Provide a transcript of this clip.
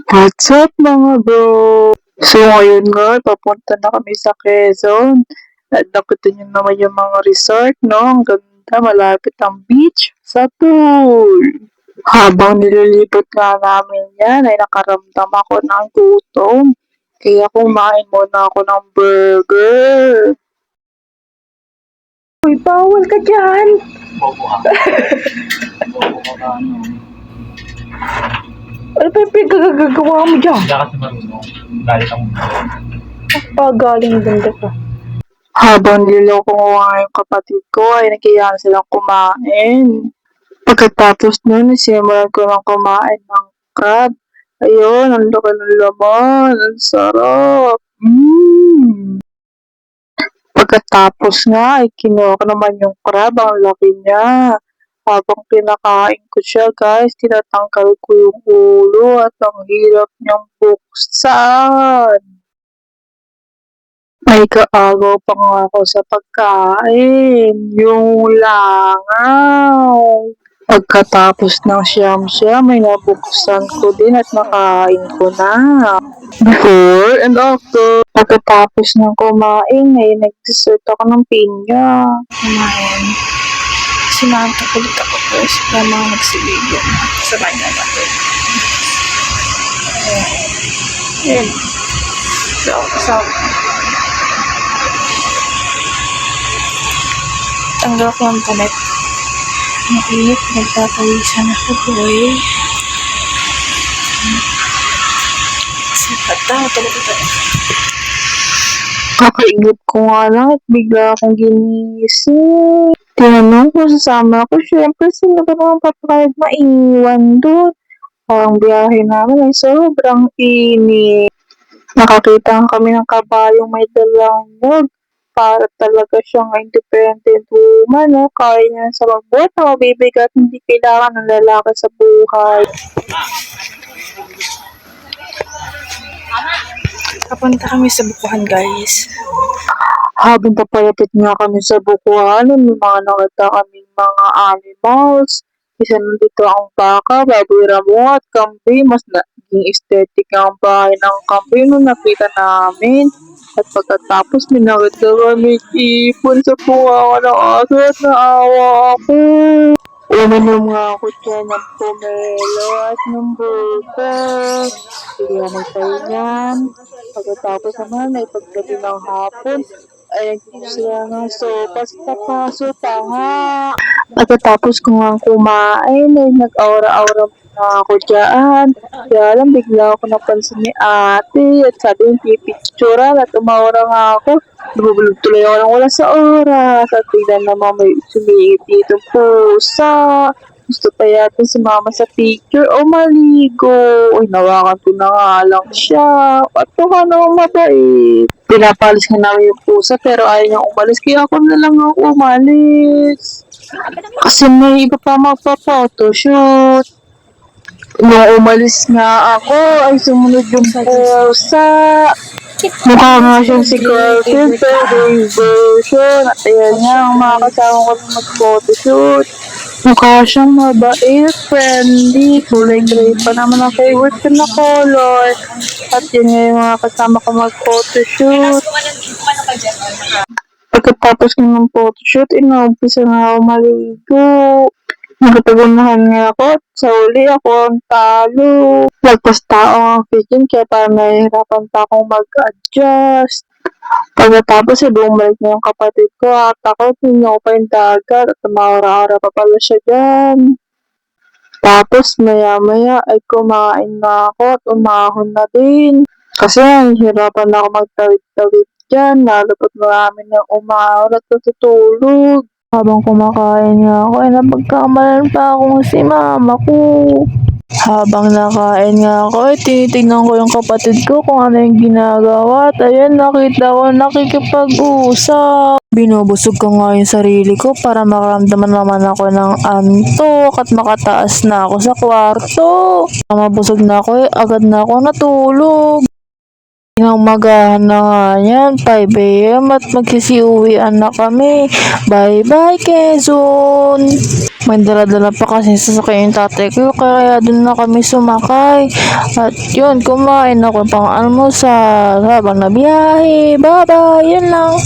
What's up mga bro? So ngayon nga, papunta na kami sa Quezon. At nakita niyo naman yung mga resort, no? Ang ganda, malapit ang beach sa pool. Habang nililibot nga namin yan, ay nakaramdam ako ng gutom. Kaya kumain muna ako ng burger. Uy, bawal ka dyan! Ano pa yung pinagagagawa mo dyan? Hindi kasi marunong. Galit ang mundo. Pagaling ganda ka. Habang niloko ko nga yung kapatid ko, ay nagkayaan silang kumain. Pagkatapos nun, simulan ko lang kumain ng crab. Ayun, ang laki ng laman. Ang sarap. Pagkatapos nga, ay kinuha ko naman yung crab. Ang laki niya. Habang pinakain ko siya, guys, tinatanggal ko yung ulo at ang hirap niyang buksan. May kaagaw pa nga ako sa pagkain, yung langaw. Pagkatapos ng siyam-siyam, may nabuksan ko din at nakain ko na. Before and after. Pagkatapos ng kumain, ay nag-dessert ako ng pinya. Kumain. Sinantok ulit ako first na mga nagsibigan sa kanya natin. Ayan. So, tanggal ko ang panet. Mainit, nagpapawisan ako, boy. Sapat na, tulog tayo. Kakaigip ko nga lang at bigla akong ginising. Tinanong ko sasama ako, syempre sila ba naman papakayag maiwan doon? Ang biyahe namin ay sobrang init. Nakakita kami ng kabayong may dalang nyug. Para talaga siyang independent woman, no? Kaya niya sa magbuhat na mabibigat, hindi kailangan ng lalaki sa buhay. Papunta kami sa bukuhan, guys. Habang papalapit nga kami sa bukuhan, may mga nakita kaming mga animals. Isa nandito ang baka, baboy ramo at kambing. Mas naging aesthetic ang bahay ng kambing nung nakita namin. At pagkatapos minakita kami ipon sa bunga ng aso at naawa ako. Uminom nga ako dyan ng pomelo at ng burger. Kaya may tayo niyan. Pagkatapos naman ay paggabi ng hapon ay sila ng sopas sa paso tanga. Pagkatapos ko nga kumain ay nag-aura-aura na ako dyan. Kaya lang bigla ako napansin ni ate at sabi yung pipicturan at umaura nga ako. Nabubulog tuloy ako ng wala sa oras at bigla naman may sumiit ditong pusa. Gusto pa yata sumama sa picture o maligo. Uy, nawakan ko na nga lang siya. At ka naman mabait. Pinapalis ka namin yung pusa pero ayaw niyang umalis. Kaya ako na lang ako umalis. Kasi may iba pa magpa-photoshoot. Nung umalis nga ako, ay sumunod yung pusa. Mukha nga siyang si Garfield, pero yung version. At ayan nga, ang mga kasama ko na mag-photoshoot. Mukha siyang mabait, friendly, kulay gray pa naman ang favorite ko na color. At yun nga yung mga kasama ko mag-photoshoot. Pagkatapos ko ng photoshoot, inumpisa na ako maligo. Nagtagunahan nga ako at sa uli ako ang talo. Lagpas tao ang kitchen kaya parang nahihirapan pa akong mag-adjust. Pagkatapos ay bumalik na yung kapatid ko at ako tinyo pa yung dagat at maura-ura pa pala siya dyan. Tapos maya-maya ay kumain na ako at umahon na din. Kasi nahihirapan ako magtawid-tawid dyan, lalo pat marami ng umahon at natutulog. Habang kumakain nga ako, ay napagkamalan pa akong si mama ko. Habang nakain nga ako, ay tinitignan ko yung kapatid ko kung ano yung ginagawa. At ayun, nakita ko nakikipag-usap. Binubusog ko nga yung sarili ko para makaramdaman naman ako ng antok at makataas na ako sa kwarto. Mabusog na ako, agad na ako natulog. Inumagahan na nga yan, 5 a.m. at magsisiuwian na kami. Bye-bye, Quezon! May dala-dala pa kasi sasakyan yung tatay ko, kaya dun na kami sumakay. At yun, kumain ako pang almusal habang nabiyahe. Bye-bye! Yun lang.